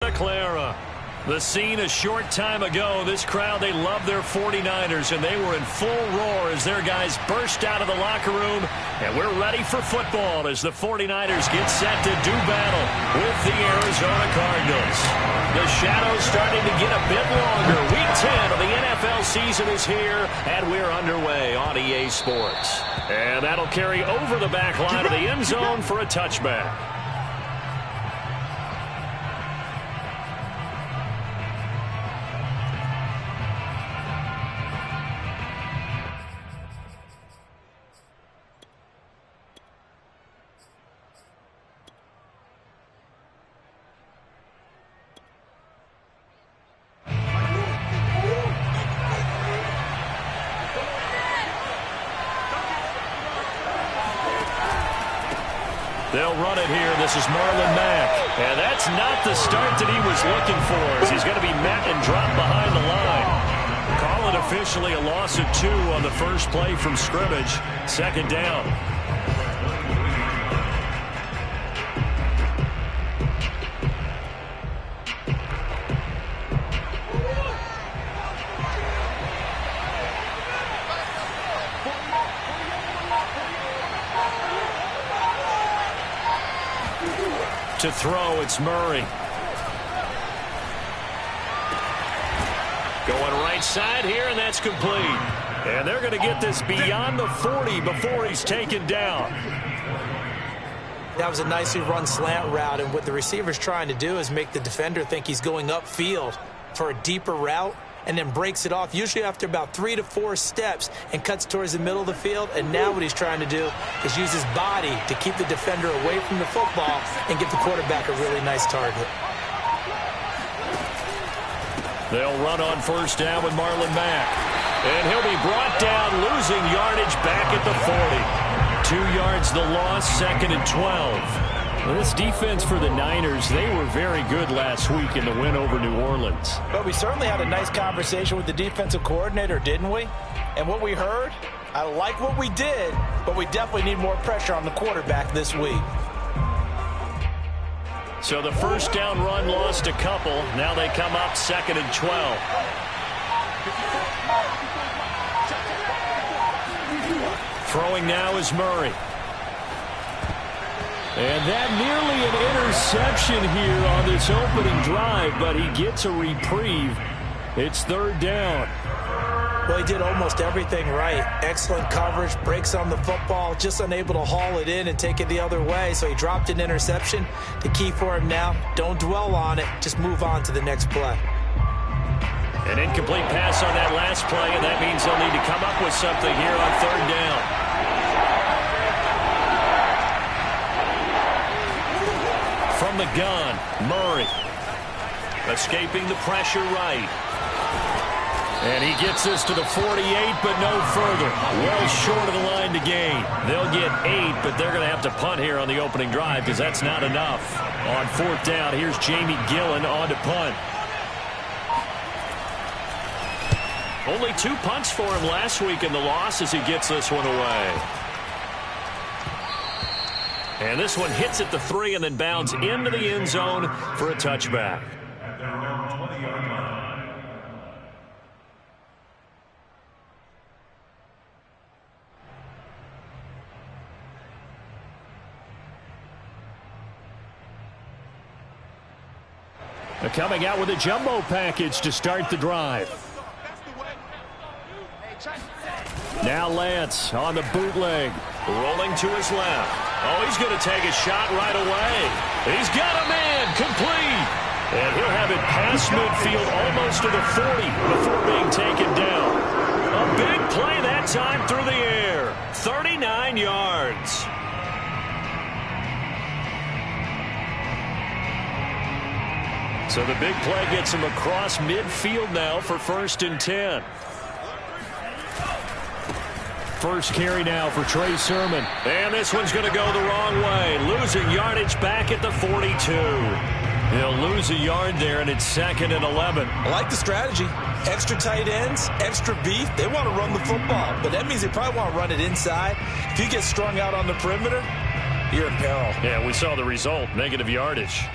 Santa Clara. The scene a short time ago. This crowd, they love their 49ers, and they were in full roar as their guys burst out of the locker room. And we're ready for football as the 49ers get set to do battle with the Arizona Cardinals. The shadow's starting to get a bit longer. Week 10 of the NFL season is here, and we're underway on EA Sports. And that'll carry over the back line of the end zone for a touchback. They'll run it here. This is Marlon Mack. And that's not the start that he was looking for, as he's going to be met and dropped behind the line. Call it officially a loss of 2 on the first play from scrimmage. Second down. To throw, it's Murray. Going right side here, and that's complete. And they're going to get this beyond the 40 before he's taken down. That was a nicely run slant route, and what the receiver's trying to do is make the defender think he's going upfield for a deeper route, and then breaks it off, usually after about 3 to 4 steps, and cuts towards the middle of the field. And now what he's trying to do is use his body to keep the defender away from the football and give the quarterback a really nice target. They'll run on first down with Marlon Mack. And he'll be brought down, losing yardage back at the 40. 2 yards the loss, 2nd and 12. Well, this defense for the Niners, they were very good last week in the win over New Orleans. But we certainly had a nice conversation with the defensive coordinator, didn't we? And what we heard, I like what we did, but we definitely need more pressure on the quarterback this week. So the first down run lost a couple. Now they come up 2nd and 12. Throwing now is Murray. And that nearly an interception here on this opening drive, but he gets a reprieve. It's 3rd down. Well, he did almost everything right. Excellent coverage, breaks on the football, just unable to haul it in and take it the other way. So he dropped an interception. The key for him now, don't dwell on it. Just move on to the next play. An incomplete pass on that last play, and that means they'll need to come up with something here on 3rd down. From the gun, Murray. Escaping the pressure right. And he gets this to the 48, but no further. Well short of the line to gain. They'll get 8, but they're going to have to punt here on the opening drive because that's not enough. On 4th down, here's Jamie Gillen on to punt. Only 2 punts for him last week in the loss as he gets this one away. And this one hits at the 3 and then bounds into the end zone for a touchback. They're coming out with a jumbo package to start the drive. Now Lance on the bootleg, rolling to his left. Oh, he's going to take a shot right away. He's got a man, complete. And he'll have it past midfield, almost to the 40 before being taken down. A big play that time through the air. 39 yards. So the big play gets him across midfield now for 1st and 10. First carry now for Trey Sermon. And this one's going to go the wrong way. Losing yardage back at the 42. He'll lose a yard there, and it's 2nd and 11. I like the strategy. Extra tight ends, extra beef. They want to run the football, but that means they probably want to run it inside. If you get strung out on the perimeter, you're in peril. Yeah, we saw the result, negative yardage.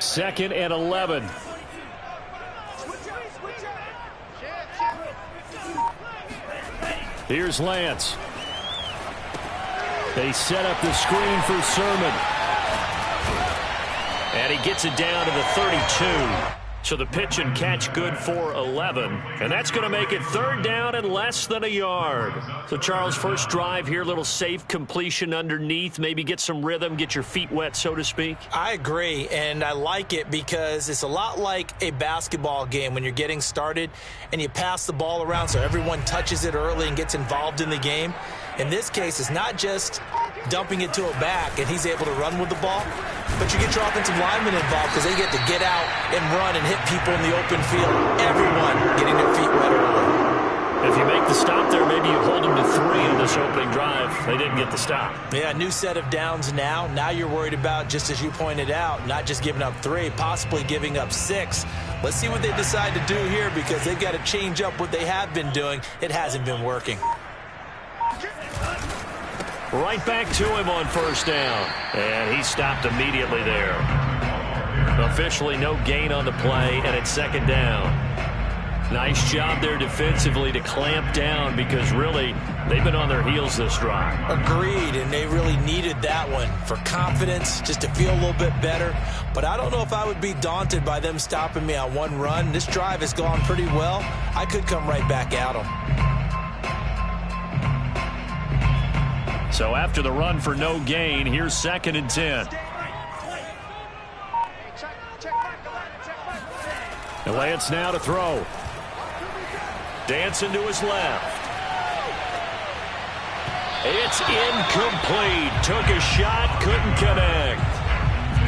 2nd and 11. Here's Lance. They set up the screen for Sermon. And he gets it down to the 32. So the pitch and catch good for 11. And that's going to make it 3rd down and less than a yard. So, Charles, first drive here, little safe completion underneath. Maybe get some rhythm, get your feet wet, so to speak. I agree, and I like it because it's a lot like a basketball game when you're getting started and you pass the ball around so everyone touches it early and gets involved in the game. In this case, it's not just dumping it to a back and he's able to run with the ball, but you get your offensive linemen involved because they get to get out and run and hit people in the open field. Everyone getting their feet wet early. If you make the stop there, maybe you hold them to 3 in this opening drive. They didn't get the stop. Yeah, new set of downs now. Now you're worried about, just as you pointed out, not just giving up 3, possibly giving up 6. Let's see what they decide to do here because they've got to change up what they have been doing. It hasn't been working. Right back to him on 1st down. And he stopped immediately there. Officially no gain on the play, and it's 2nd down. Nice job there defensively to clamp down because really they've been on their heels this drive. Agreed, and they really needed that one for confidence, just to feel a little bit better. But I don't know if I would be daunted by them stopping me on one run. This drive has gone pretty well. I could come right back at them. So after the run for no gain, here's 2nd and 10. And Lance now to throw. Dancing to his left. It's incomplete. Took a shot, couldn't connect.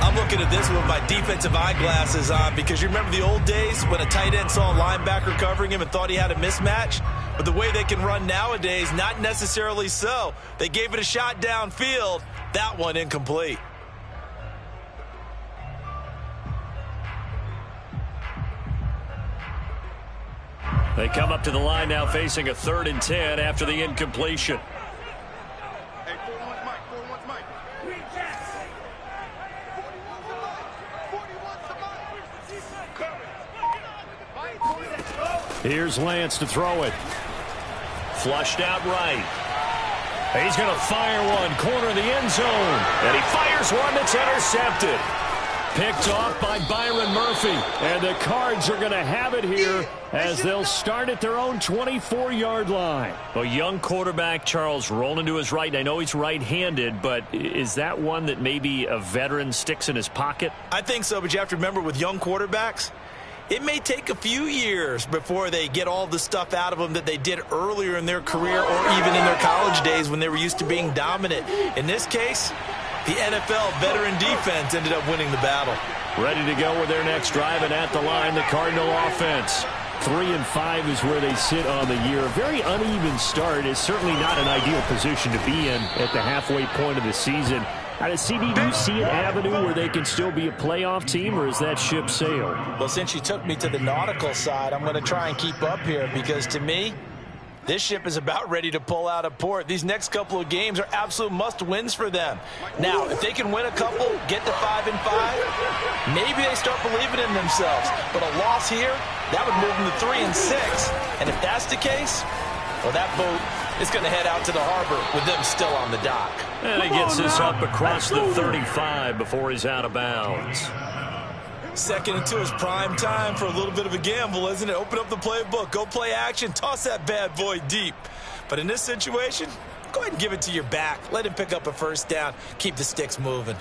I'm looking at this with my defensive eyeglasses on because you remember the old days when a tight end saw a linebacker covering him and thought he had a mismatch? But the way they can run nowadays, not necessarily so. They gave it a shot downfield. That one incomplete. They come up to the line now facing a 3rd and 10 after the incompletion. Here's Lance to throw it. Flushed out right. He's going to fire one, corner of the end zone. And he fires one that's intercepted. Picked off by Byron Murphy. And the Cards are going to have it here as they'll start at their own 24-yard line. A young quarterback, Charles, rolling to his right. I know he's right-handed, but is that one that maybe a veteran sticks in his pocket? I think so, but you have to remember with young quarterbacks, it may take a few years before they get all the stuff out of them that they did earlier in their career or even in their college days when they were used to being dominant. In this case, the NFL veteran defense ended up winning the battle. Ready to go with their next drive, and at the line, the Cardinal offense. 3-5 is where they sit on the year. A very uneven start is certainly not an ideal position to be in at the halfway point of the season. Out of CD, do you see an avenue where they can still be a playoff team, or is that ship sailed? Well, since you took me to the nautical side, I'm going to try and keep up here because, to me, this ship is about ready to pull out of port. These next couple of games are absolute must-wins for them. Now, if they can win a couple, get to 5-5, maybe they start believing in themselves. But a loss here, that would move them to 3-6. And if that's the case, well, that boat is going to head out to the harbor with them still on the dock. And he gets this up across the 35 before he's out of bounds. 2nd and 2 is prime time for a little bit of a gamble, isn't it? Open up the playbook, go play action, toss that bad boy deep. But in this situation, go ahead and give it to your back. Let him pick up a 1st down. Keep the sticks moving.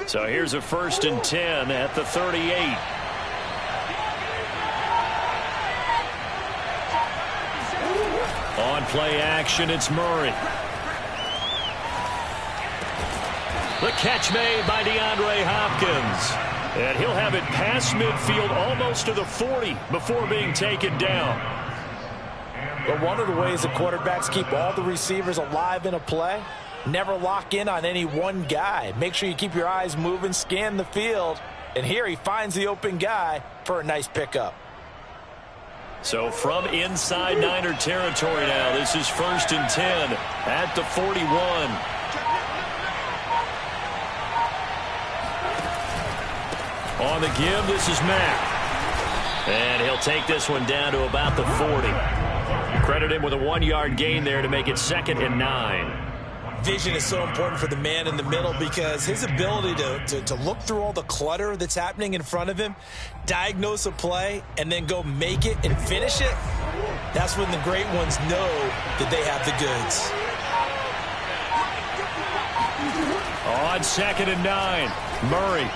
So here's a 1st and 10 at the 38. On play action, it's Murray. The catch made by DeAndre Hopkins. And he'll have it past midfield almost to the 40 before being taken down. But one of the ways the quarterbacks keep all the receivers alive in a play, never lock in on any one guy. Make sure you keep your eyes moving, scan the field. And here he finds the open guy for a nice pickup. So from inside Niner territory now, this is 1st and 10 at the 41. On the give, this is Mack. And he'll take this one down to about the 40. Credit him with a 1-yard gain there to make it 2nd and 9. Vision is so important for the man in the middle because his ability to look through all the clutter that's happening in front of him, diagnose a play, and then go make it and finish it, that's when the great ones know that they have the goods. On 2nd and 9, Murray.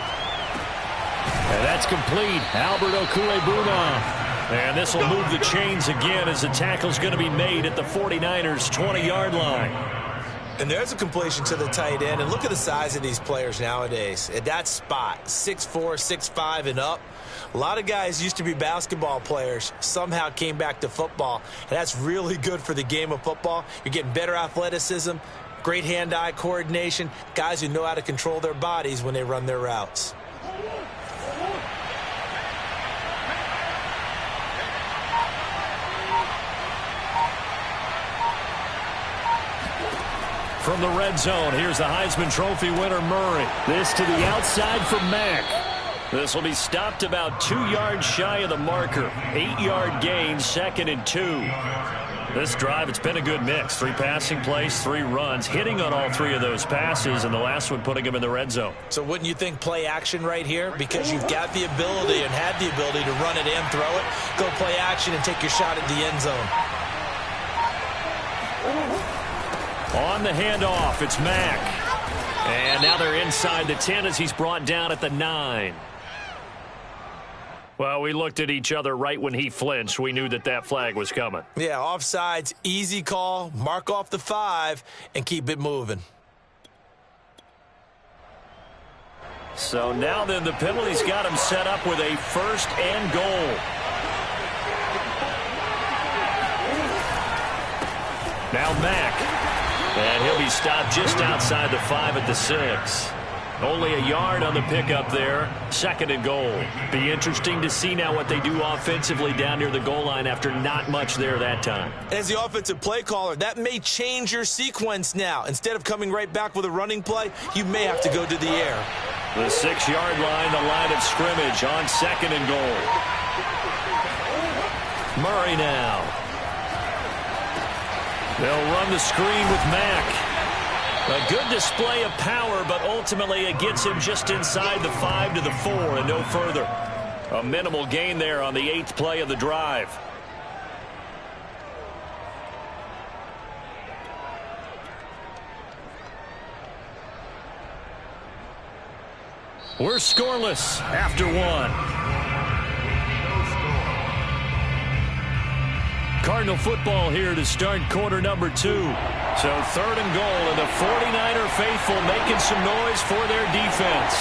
And that's complete. Albert Okwuegbunam. And this will move the chains again as the tackle's going to be made at the 49ers' 20-yard line. And there's a completion to the tight end. And look at the size of these players nowadays. At that spot, 6'4", 6'5", and up. A lot of guys used to be basketball players, somehow came back to football. And that's really good for the game of football. You're getting better athleticism, great hand-eye coordination, guys who know how to control their bodies when they run their routes. From the red zone, here's the Heisman Trophy winner, Murray. This to the outside for Mack. This will be stopped about 2 yards shy of the marker. 8-yard gain, 2nd and 2. This drive, it's been a good mix. 3 passing plays, 3 runs, hitting on all 3 of those passes, and the last one putting him in the red zone. So wouldn't you think play action right here? Because you've got the ability and had the ability to run it and throw it. Go play action and take your shot at the end zone. On the handoff, it's Mack. And now they're inside the 10 as he's brought down at the 9. Well, we looked at each other right when he flinched. We knew that that flag was coming. Yeah, offsides, easy call, mark off the 5, and keep it moving. So now then, the penalty's got him set up with a 1st and goal. Now Mack. And he'll be stopped just outside the 5 at the 6. Only a yard on the pickup there. 2nd and goal. Be interesting to see now what they do offensively down near the goal line after not much there that time. As the offensive play caller, that may change your sequence now. Instead of coming right back with a running play, you may have to go to the air. The 6-yard line, the line of scrimmage on 2nd and goal. Murray now. They'll run the screen with Mack. A good display of power, but ultimately it gets him just inside the 5 to the 4 and no further. A minimal gain there on the 8th play of the drive. We're scoreless after 1. Cardinal football here to start quarter number 2. So 3rd and goal, and the 49er faithful making some noise for their defense.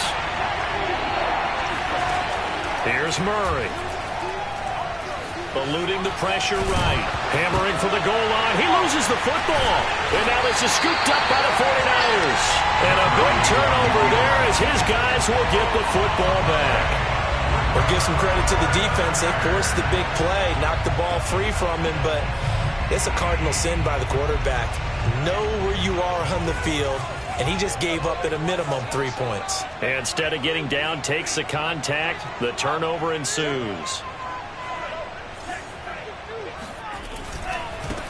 Here's Murray. Eluding the pressure right. Hammering for the goal line. He loses the football. And now this is scooped up by the 49ers. And a big turnover there as his guys will get the football back. Well, give some credit to the defense. They forced the big play, knocked the ball free from him, but it's a cardinal sin by the quarterback. Know where you are on the field, and he just gave up at a minimum 3 points. And instead of getting down, takes the contact. The turnover ensues.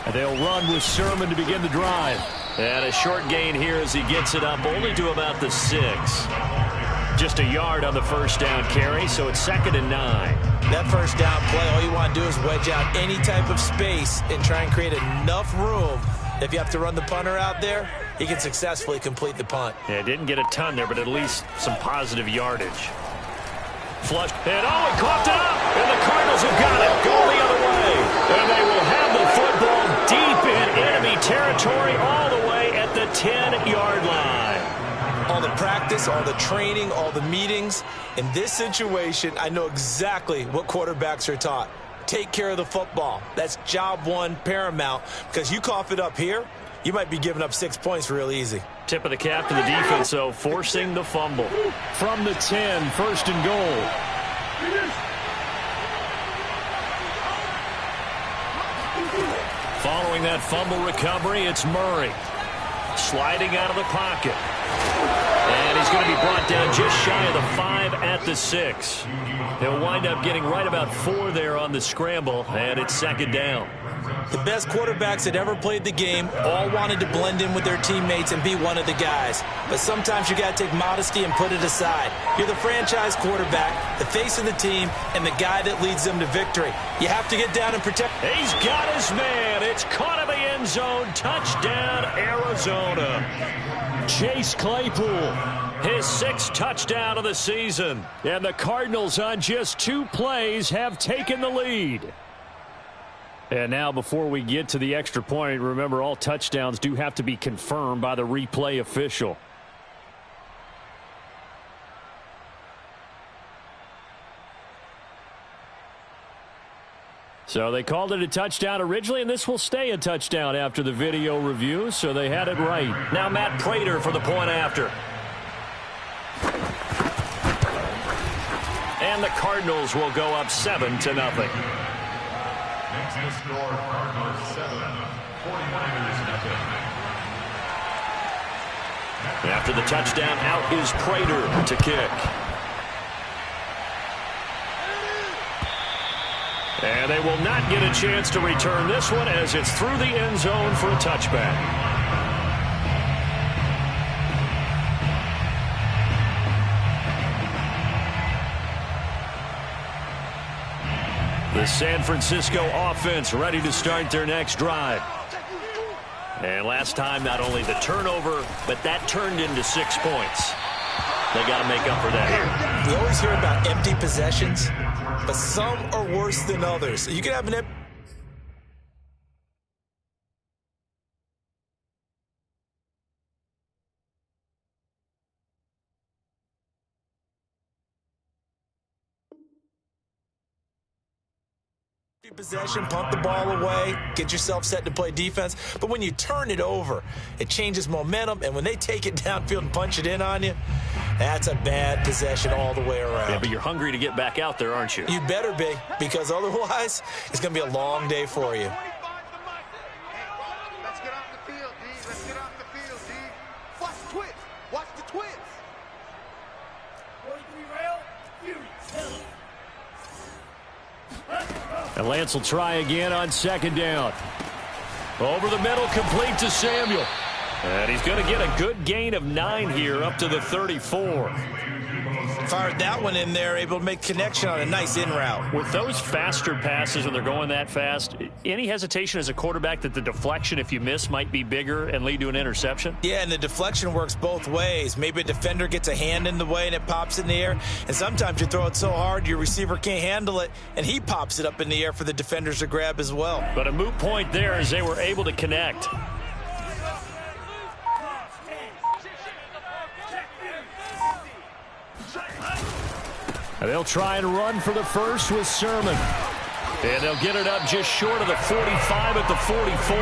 And they'll run with Sherman to begin the drive. And a short gain here as he gets it up only to about the 6. Just a yard on the first down carry, so it's 2nd and 9. That first down play, all you want to do is wedge out any type of space and try and create enough room. If you have to run the punter out there, he can successfully complete the punt. Yeah, didn't get a ton there, but at least some positive yardage. Flush, and oh, he coughed it up, and the Cardinals have got it, going the other way. And they will have the football deep in enemy territory all the way at the 10-yard line. All the practice, all the training, all the meetings. In this situation, I know exactly what quarterbacks are taught. Take care of the football. That's job 1 paramount, because you cough it up here, you might be giving up 6 points real easy. Tip of the cap to the defense, though, forcing the fumble. From the 10, 1st and goal. Following that fumble recovery, it's Murray. Sliding out of the pocket. And he's going to be brought down just shy of the 5 at the 6. He'll wind up getting right about 4 there on the scramble, and it's second down. The best quarterbacks that ever played the game all wanted to blend in with their teammates and be one of the guys. But sometimes you got to take modesty and put it aside. You're the franchise quarterback, the face of the team, and the guy that leads them to victory. You have to get down and protect. He's got his man. It's caught in the end zone. Touchdown, Arizona. Chase Claypool, his 6th touchdown of the season. And the Cardinals on just 2 plays have taken the lead. And now before we get to the extra point, remember all touchdowns do have to be confirmed by the replay official. So they called it a touchdown originally, and this will stay a touchdown after the video review, so they had it right. Now Matt Prater for the point after. And the Cardinals will go up 7-0. Next to score, Cardinals 7, 49ers nothing. After the touchdown, out is Prater to kick. And they will not get a chance to return this one as it's through the end zone for a touchback. The San Francisco offense ready to start their next drive. And last time, not only the turnover, but that turned into 6 points. They got to make up for that here. We always hear about empty possessions, but some are worse than others. You can have an empty possession, punt the ball away, get yourself set to play defense. But when you turn it over, it changes momentum, and when they take it downfield and punch it in on you, that's a bad possession all the way around. Yeah, but you're hungry to get back out there, aren't you? You better be, because otherwise it's going to be a long day for you. Let's get off the field, D. Let's get off the field, D. Watch the twins. Watch the twins. 43 rail, Fury. And Lance will try again on second down. Over the middle, complete to Samuel. And he's going to get a good gain of 9 here up to the 34. Fired that one in there, able to make connection on a nice in route. With those faster passes when they're going that fast, any hesitation as a quarterback that the deflection, if you miss, might be bigger and lead to an interception? Yeah, and the deflection works both ways. Maybe a defender gets a hand in the way and it pops in the air. And sometimes you throw it so hard your receiver can't handle it, and he pops it up in the air for the defenders to grab as well. But a moot point there as they were able to connect. And they'll try and run for the first with Sermon. And they'll get it up just short of the 45 at the 44.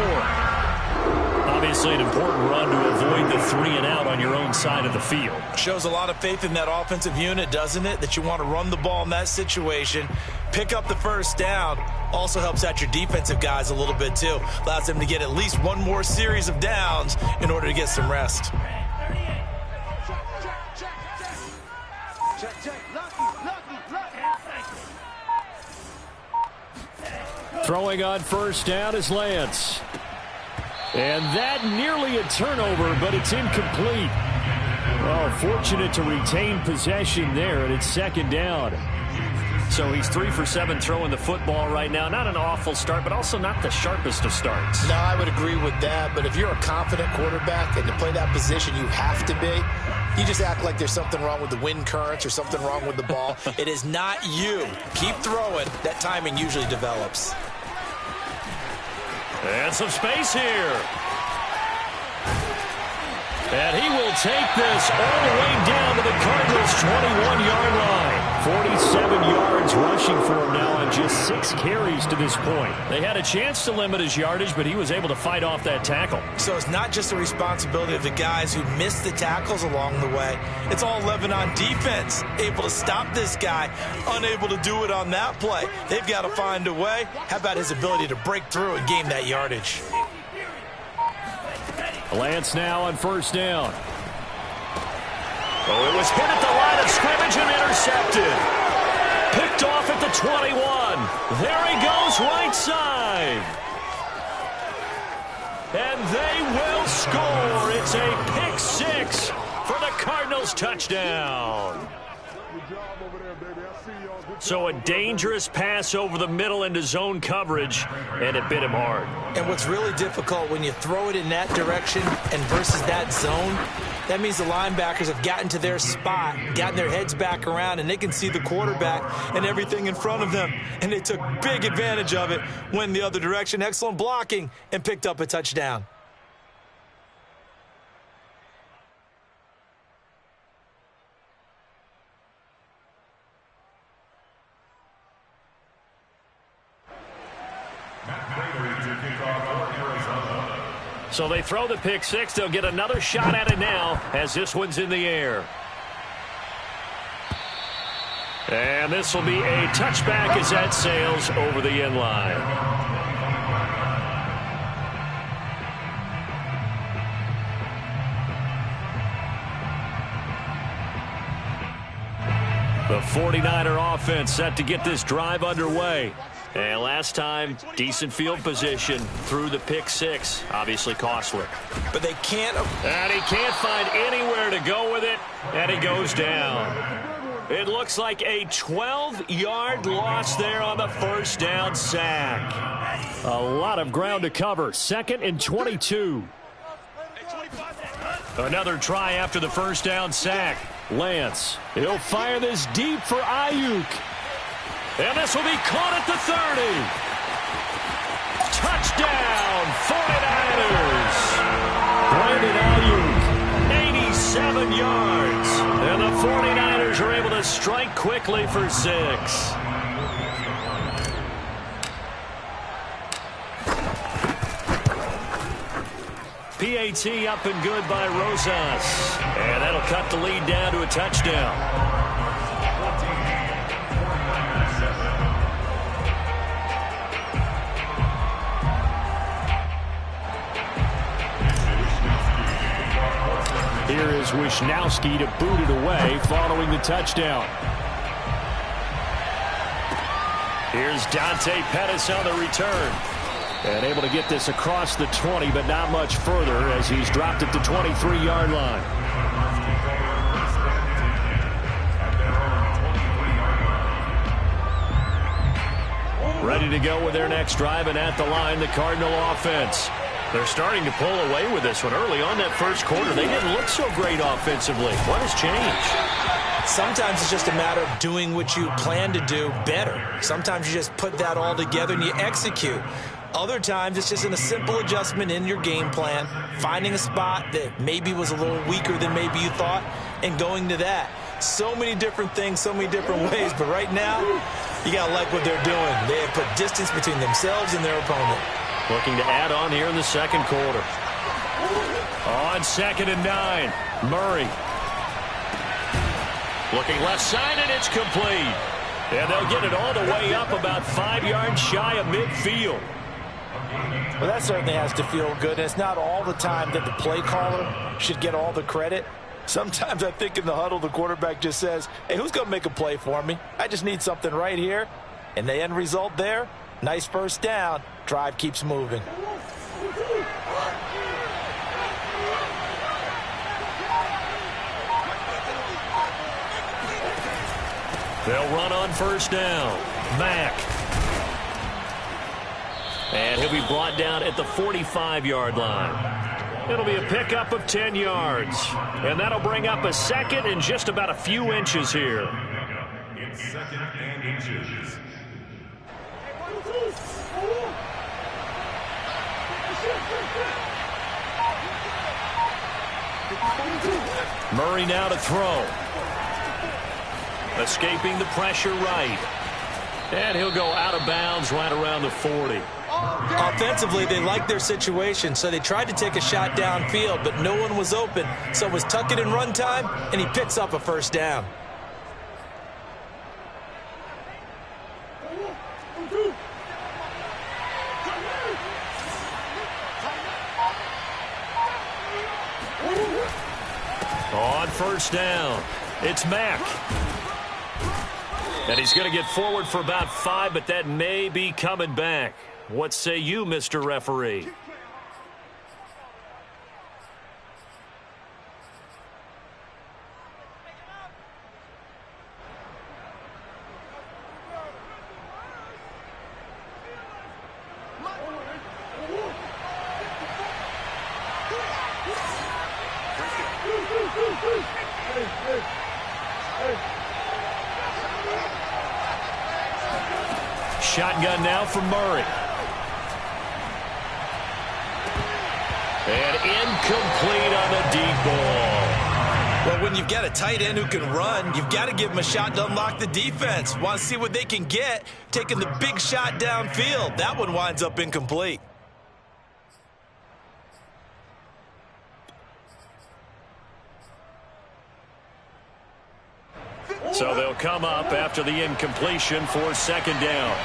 Obviously an important run to avoid the 3-and-out on your own side of the field. Shows a lot of faith in that offensive unit, doesn't it? That you want to run the ball in that situation, pick up the first down. Also helps out your defensive guys a little bit too. Allows them to get at least one more series of downs in order to get some rest. Throwing on first down is Lance. And that nearly a turnover, but it's incomplete. Oh, fortunate to retain possession there, and it's second down. So he's 3 for 7 throwing the football right now. Not an awful start, but also not the sharpest of starts. No, I would agree with that. But if you're a confident quarterback and to play that position you have to be, you just act like there's something wrong with the wind currents or something wrong with the ball. It is not you. Keep throwing. That timing usually develops. And some space here. And he will take this all the way down to the Cardinals' 21-yard line. 47 yards rushing for him now on just 6 carries to this point. They had a chance to limit his yardage, but he was able to fight off that tackle. So it's not just the responsibility of the guys who missed the tackles along the way. It's all Lebanon defense, able to stop this guy, unable to do it on that play. They've got to find a way. How about his ability to break through and gain that yardage? Lance now on first down. Oh, it was hit at the line of scrimmage and intercepted. Picked off at the 21. There he goes, right side. And they will score. It's a pick 6 for the Cardinals touchdown. So a dangerous pass over the middle into zone coverage, and it bit him hard. And what's really difficult when you throw it in that direction and versus that zone, that means the linebackers have gotten to their spot, gotten their heads back around, and they can see the quarterback and everything in front of them. And they took big advantage of it, went the other direction, excellent blocking, and picked up a touchdown. So they throw the pick 6. They'll get another shot at it now as this one's in the air. And this will be a touchback as that sails over the end line. The 49er offense set to get this drive underway. And last time, decent field position through the pick 6. Obviously costly. But they can't. And he can't find anywhere to go with it. And he goes down. It looks like a 12-yard loss there on the first down sack. A lot of ground to cover. 2nd and 22. Another try after the first down sack. Lance, he'll fire this deep for Ayuk. And this will be caught at the 30. Touchdown, 49ers. Brandon Ayuk, 87 yards. And the 49ers are able to strike quickly for 6. PAT up and good by Rosas. And that'll cut the lead down to a touchdown. Here is Wisnowski to boot it away following the touchdown. Here's Dante Pettis on the return. And able to get this across the 20, but not much further as he's dropped at the 23-yard line. Ready to go with their next drive, and at the line, the Cardinal offense. They're starting to pull away with this one. Early on that first quarter, they didn't look so great offensively. What has changed? Sometimes it's just a matter of doing what you plan to do better. Sometimes you just put that all together and you execute. Other times it's just in a simple adjustment in your game plan, finding a spot that maybe was a little weaker than maybe you thought, and going to that. So many different things, so many different ways, but right now, you got to like what they're doing. They have put distance between themselves and their opponent. Looking to add on here in the second quarter. On 2nd and 9, Murray. Looking left side, and it's complete. And they'll get it all the way up about 5 yards shy of midfield. Well, that certainly has to feel good. It's not all the time that the play caller should get all the credit. Sometimes I think in the huddle, the quarterback just says, hey, who's going to make a play for me? I just need something right here. And the end result there, nice first down. Drive keeps moving. They'll run on first down. Mack. And he'll be brought down at the 45-yard line. It'll be a pickup of 10 yards. And that'll bring up a 2nd and just about a few inches here. It's 2nd and inches. Murray now to throw. escaping the pressure right. And he'll go out of bounds right around the 40. Offensively, they liked their situation, so they tried to take a shot downfield, but no one was open. So it was tuck it and run time, and he picks up a first down. On first down, it's Mack. And he's going to get forward for about 5, but that may be coming back. What say you, Mr. Referee? Shotgun now for Murray. And incomplete on the deep ball. Well, when you've got a tight end who can run, you've got to give him a shot to unlock the defense. Want to see what they can get, taking the big shot downfield. That one winds up incomplete. So they'll come up after the incompletion for second down.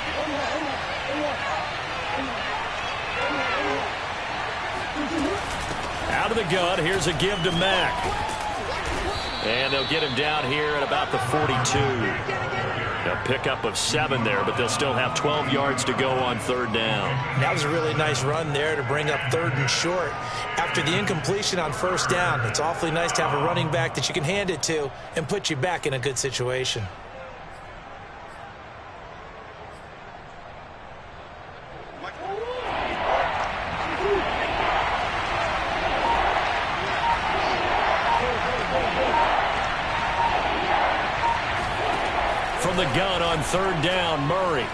Out of the gun, here's a give to Mack. And they'll get him down here at about the 42. A pickup of 7 there, but they'll still have 12 yards to go on third down. That was a really nice run there to bring up third and short. After the incompletion on first down, it's awfully nice to have a running back that you can hand it to and put you back in a good situation. From the gun on third down, Murray.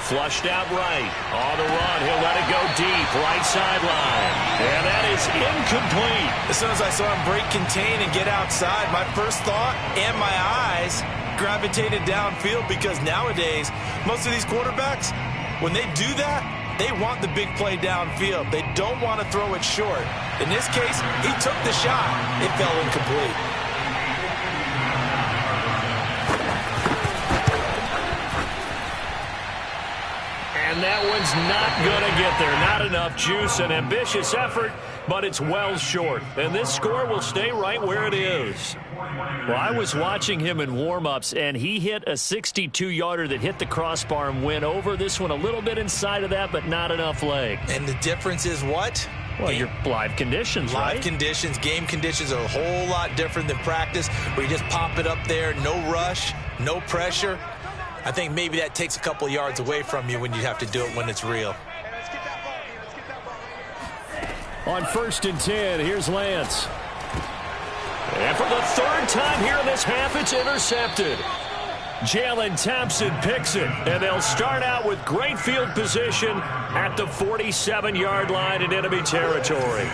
Flushed out right. On the run, he'll let it go deep. Right sideline. And that is incomplete. As soon as I saw him break contain and get outside, my first thought and my eyes gravitated downfield, because nowadays, most of these quarterbacks, when they do that, they want the big play downfield. They don't want to throw it short. In this case, he took the shot. It fell incomplete. And that one's not going to get there. Not enough juice. An ambitious effort, but it's well short. And this score will stay right where it is. Well, I was watching him in warm-ups, and he hit a 62-yarder that hit the crossbar and went over. This one a little bit inside of that, but not enough leg. And the difference is what? Well, your live conditions, right? Live conditions, game conditions are a whole lot different than practice, where you just pop it up there, no rush, no pressure. I think maybe that takes a couple yards away from you when you have to do it when it's real. On first and 10, here's Lance. And for the third time here in this half, it's intercepted. Jalen Thompson picks it, and they'll start out with great field position at the 47-yard line in enemy territory.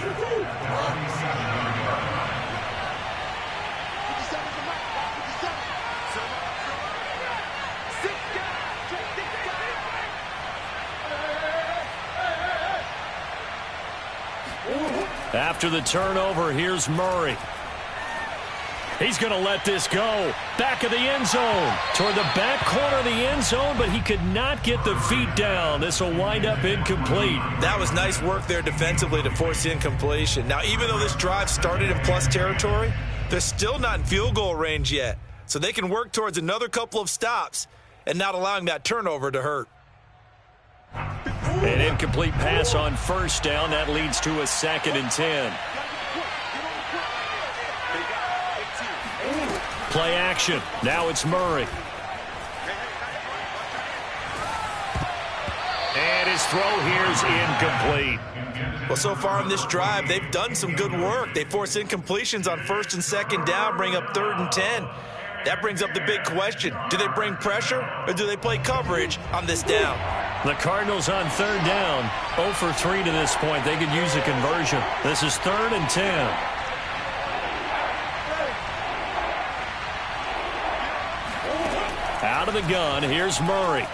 After the turnover, here's Murray. He's going to let this go. Back of the end zone. Toward the back corner of the end zone, but he could not get the feet down. This will wind up incomplete. That was nice work there defensively to force incompletion. Now, even though this drive started in plus territory, they're still not in field goal range yet. So they can work towards another couple of stops and not allowing that turnover to hurt. An incomplete pass on first down. That leads to a second and 10. Play action. Now it's Murray. And his throw here is incomplete. Well, so far in this drive, they've done some good work. They force incompletions on first and second down, bring up third and 10. That brings up the big question. Do they bring pressure or do they play coverage on this down? The Cardinals on third down, 0 for 3 to this point. They could use a conversion. This is third and 10. the gun. Here's Murray.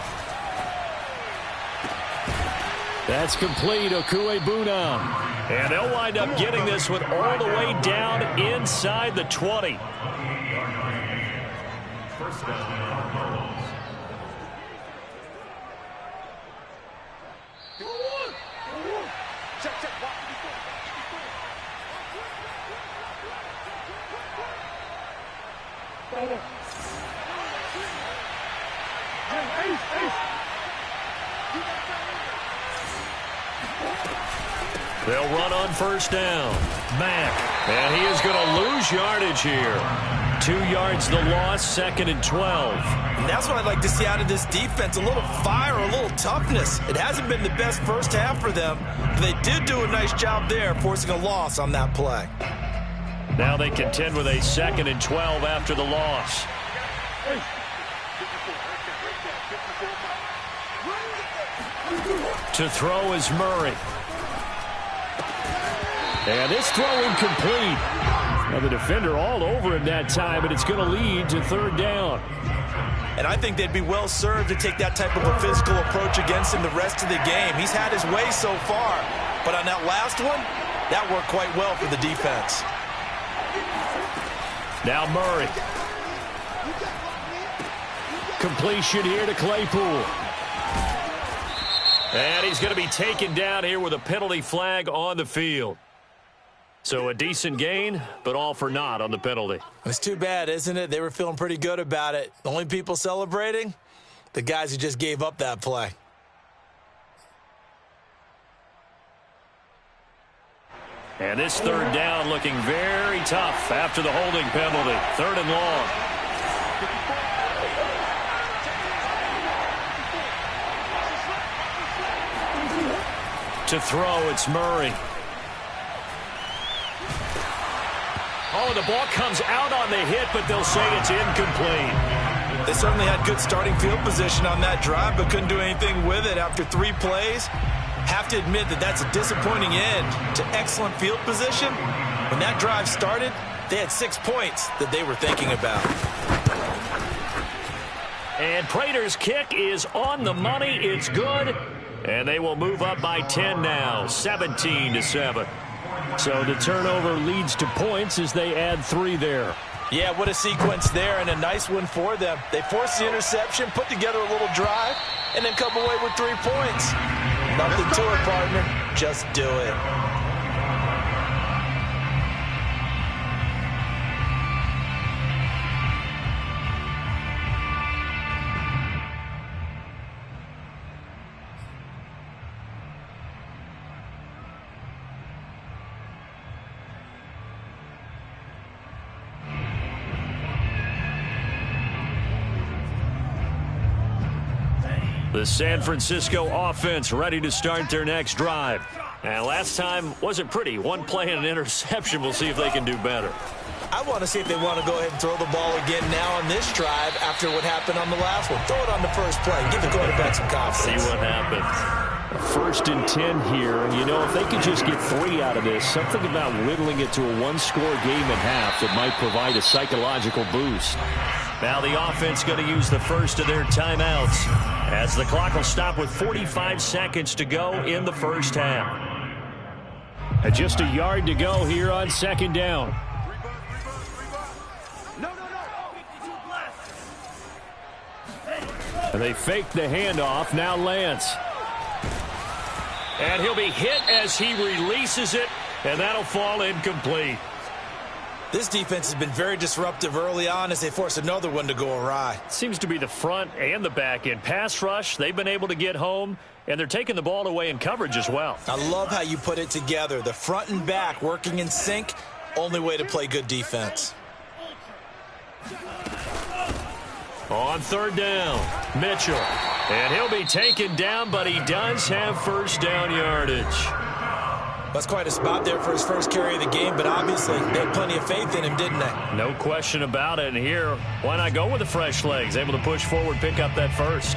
That's complete. Okuebuna. And they'll wind up getting this one all the way down inside the 20. First down, Cardinals. Check, check. They'll run on first down. Mack. And he is going to lose yardage here. 2 yards the loss, 2nd and 12. And that's what I'd like to see out of this defense, a little fire, a little toughness. It hasn't been the best first half for them, but they did do a nice job there, forcing a loss on that play. Now they contend with a 2nd and 12 after the loss. To throw is Murray. And this throw incomplete. Now the defender all over him that time, and it's going to lead to 3rd down. And I think they'd be well served to take that type of a physical approach against him the rest of the game. He's had his way so far, but on that last one, that worked quite well for the defense. Now Murray. Completion here to Claypool. And he's going to be taken down here with a penalty flag on the field. So a decent gain, but all for naught on the penalty. It's too bad, isn't it? They were feeling pretty good about it. The only people celebrating, the guys who just gave up that play. And this 3rd down looking very tough after the holding penalty. 3rd and long. To throw, it's Murray. Oh, the ball comes out on the hit, but they'll say it's incomplete. They certainly had good starting field position on that drive, but couldn't do anything with it after 3 plays. Have to admit that that's a disappointing end to excellent field position. When that drive started, they had 6 points that they were thinking about. And Prater's kick is on the money. It's good. And they will move up by 10 now, 17-7. So the turnover leads to points as they add 3 there. Yeah, what a sequence there, and a nice one for them. They forced the interception, put together a little drive, and then come away with 3 points. Nothing to it, partner. Just do it. The San Francisco offense ready to start their next drive. And last time wasn't pretty. 1 play and an interception. We'll see if they can do better. I want to see if they want to go ahead and throw the ball again now on this drive after what happened on the last one. Throw it on the first play. Give the quarterback some confidence. See what happens. 1st and 10 here. And, you know, if they could just get 3 out of this, something about whittling it to a 1-score game at half that might provide a psychological boost. Now the offense going to use the first of their timeouts as the clock will stop with 45 seconds to go in the first half. And just a yard to go here on 2nd down. And they fake the handoff. Now Lance. And he'll be hit as he releases it, and that'll fall incomplete. This defense has been very disruptive early on as they force another one to go awry. Seems to be the front and the back end. Pass rush, they've been able to get home, and they're taking the ball away in coverage as well. I love how you put it together. The front and back working in sync, only way to play good defense. On 3rd down, Mitchell. And he'll be taken down, but he does have first down yardage. That's quite a spot there for his first carry of the game, but obviously they had plenty of faith in him, didn't they? No question about it. And here, why not go with the fresh legs? Able to push forward, pick up that first.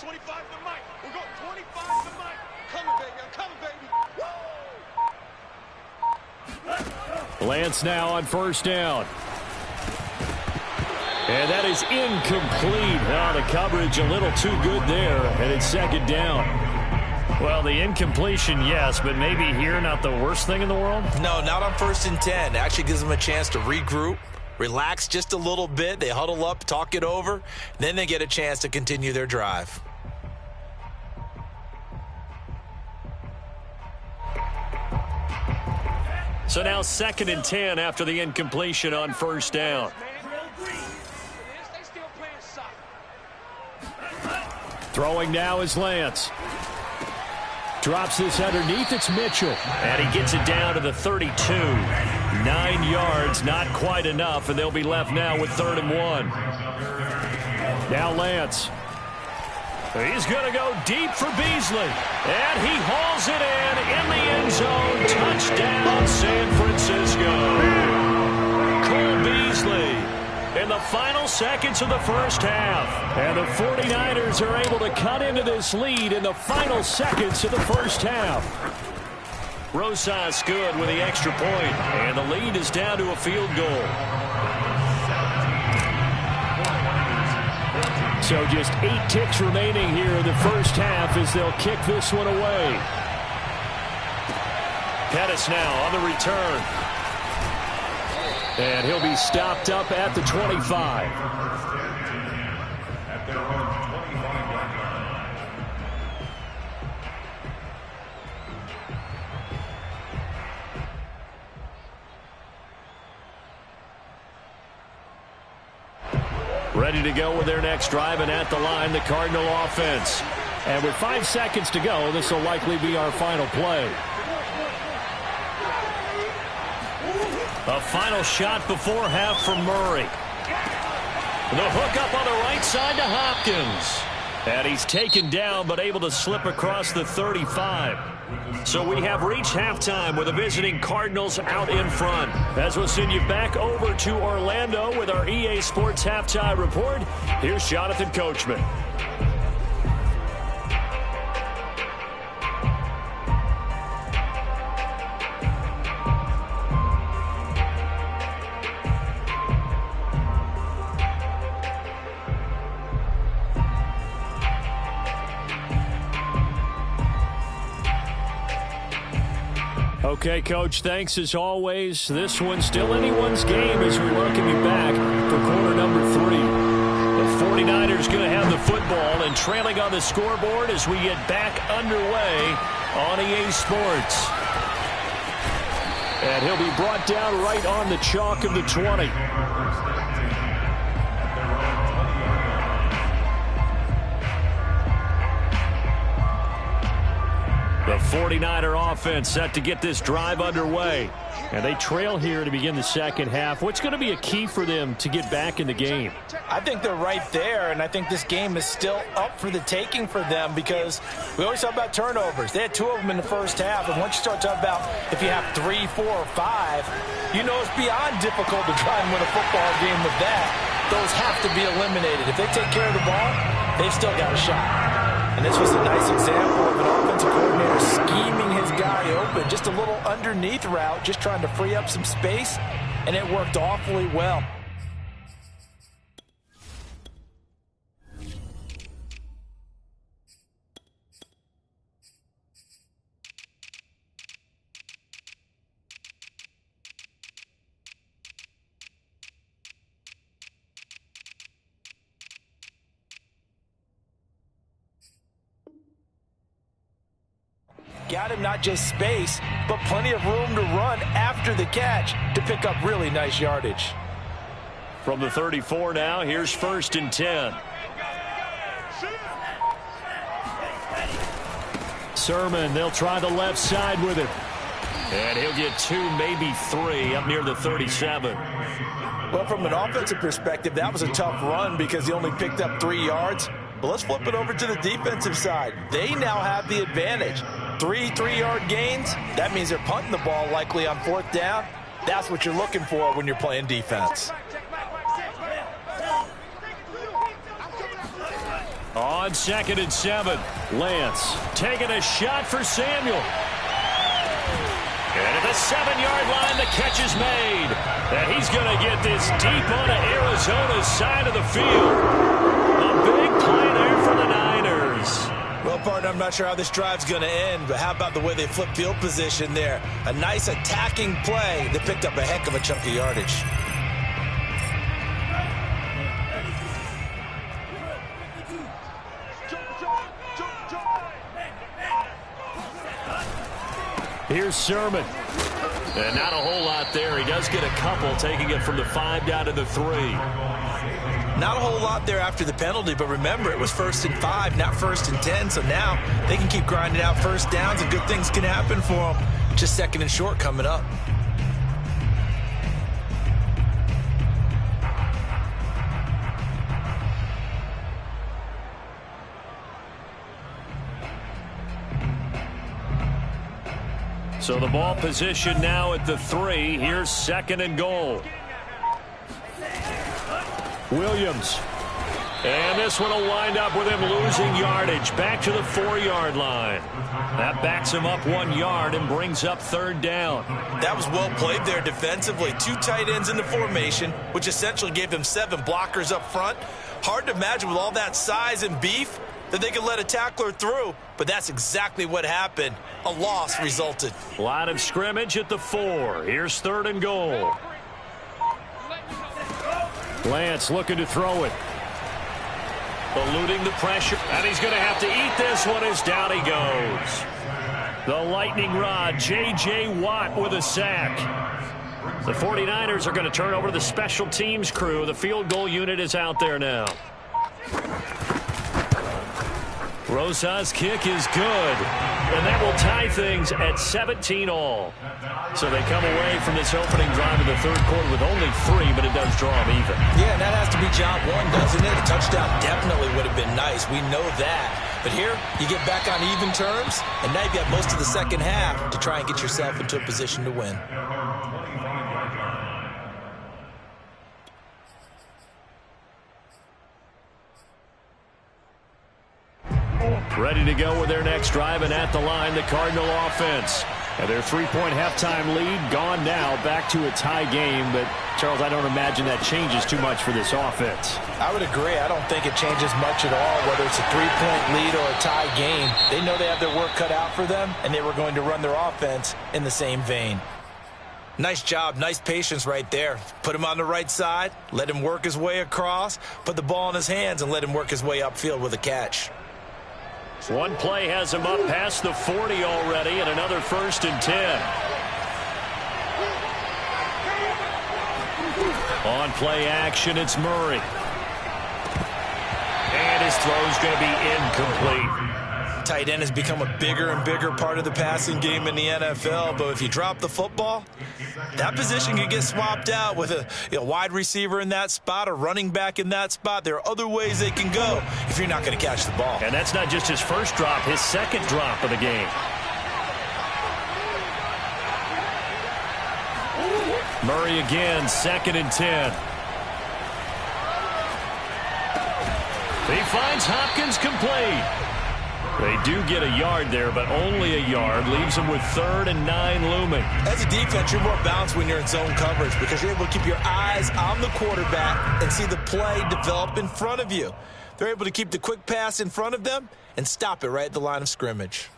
25 to Mike. We're going 25 to Mike. Coming, baby. I'm coming, baby. Woo! Lance now on first down. And that is incomplete. Now the coverage a little too good there, and it's second down. Well, the incompletion, yes, but maybe here not the worst thing in the world? No, not on 1st and 10. It actually gives them a chance to regroup, relax just a little bit. They huddle up, talk it over. Then they get a chance to continue their drive. So now 2nd and 10 after the incompletion on first down. Throwing now is Lance. Drops this underneath. It's Mitchell. And he gets it down to the 32. 9 yards, not quite enough, and they'll be left now with 3rd and 1. Now Lance. He's going to go deep for Beasley. And he hauls it in the end zone. Touchdown, San Francisco. Cole Beasley in the final seconds of the first half. And the 49ers are able to cut into this lead in the final seconds of the first half. Rosas good with the extra point, and the lead is down to a field goal. So just 8 ticks remaining here in the first half as they'll kick this one away. Pettis now on the return. And he'll be stopped up at the 25. At their own 25-yard line. Ready to go with their next drive, and at the line, the Cardinal offense. And with 5 seconds to go, this will likely be our final play. A final shot before half from Murray. The hook up on the right side to Hopkins. And he's taken down but able to slip across the 35. So we have reached halftime with the visiting Cardinals out in front. As we'll send you back over to Orlando with our EA Sports Halftime Report, here's Jonathan Coachman. Okay, Coach, thanks as always. This one's still anyone's game as we welcome you back for quarter number 3. The 49ers going to have the football and trailing on the scoreboard as we get back underway on EA Sports. And he'll be brought down right on the chalk of the 20. The 49er offense set to get this drive underway. And they trail here to begin the second half. What's going to be a key for them to get back in the game? I think they're right there, and I think this game is still up for the taking for them because we always talk about turnovers. They had 2 of them in the first half, and once you start talking about if you have 3, 4, or 5, you know it's beyond difficult to try and win a football game with that. Those have to be eliminated. If they take care of the ball, they've still got a shot. And this was a nice example of an offensive coordinator scheming his guy open. Just a little underneath route, just trying to free up some space, and it worked awfully well. Got him not just space, but plenty of room to run after the catch to pick up really nice yardage. From the 34 now, here's 1st and 10. Sermon, they'll try the left side with it. And he'll get 2, maybe 3 up near the 37. Well, from an offensive perspective, that was a tough run because he only picked up 3 yards. But let's flip it over to the defensive side. They now have the advantage. 3 3-yard gains, that means they're punting the ball likely on 4th down. That's what you're looking for when you're playing defense. On 2nd and 7, Lance taking a shot for Samuel. And at the 7-yard line, the catch is made. And he's going to get this deep onto Arizona's side of the field. A big play there for the Niners. Well, partner, I'm not sure how this drive's going to end, but how about the way they flip field position there? A nice attacking play that picked up a heck of a chunk of yardage. Here's Sermon. And not a whole lot there. He does get a couple, taking it from the 5 down to the 3. Not a whole lot there after the penalty, but remember, it was 1st and 5, not 1st and 10, so now they can keep grinding out first downs and good things can happen for them. Just 2nd and short coming up. So the ball position now at the 3. Here's 2nd and goal. Williams. And this one will wind up with him losing yardage. Back to the 4-yard line. That backs him up 1 yard and brings up 3rd down. That was well played there defensively. 2 tight ends in the formation, which essentially gave them 7 blockers up front. Hard to imagine with all that size and beef that they could let a tackler through, but that's exactly what happened. A loss resulted. Line of scrimmage at the 4. Here's 3rd and goal. Lance looking to throw it. Eluding the pressure, and he's going to have to eat this one as down he goes. The lightning rod, J.J. Watt with a sack. The 49ers are going to turn over to the special teams crew. The field goal unit is out there now. Rosa's kick is good, and that will tie things at 17 all. So they come away from this opening drive in the 3rd quarter with only 3, but it does draw them even. Yeah, and that has to be job 1, doesn't it? A touchdown definitely would have been nice. We know that. But here, you get back on even terms, and now you've got most of the second half to try and get yourself into a position to win. Ready to go with their next drive, and at the line, the Cardinal offense. And their 3-point halftime lead gone now, back to a tie game. But, Charles, I don't imagine that changes too much for this offense. I would agree. I don't think it changes much at all, whether it's a 3-point lead or a tie game. They know they have their work cut out for them, and they were going to run their offense in the same vein. Nice job, nice patience right there. Put him on the right side, let him work his way across, put the ball in his hands, and let him work his way upfield with a catch. One play has him up past the 40 already, and another 1st and 10. On play action, it's Murray. And his throw's going to be incomplete. Tight end has become a bigger and bigger part of the passing game in the NFL, but if you drop the football, that position can get swapped out with a wide receiver in that spot, a running back in that spot. There are other ways they can go if you're not going to catch the ball. And that's not just his first drop, his 2nd drop of the game. Murray again, 2nd and 10. He finds Hopkins complete. They do get a yard there, but only a yard. Leaves them with 3rd and 9 looming. As a defense, you're more balanced when you're in zone coverage because you're able to keep your eyes on the quarterback and see the play develop in front of you. They're able to keep the quick pass in front of them and stop it right at the line of scrimmage.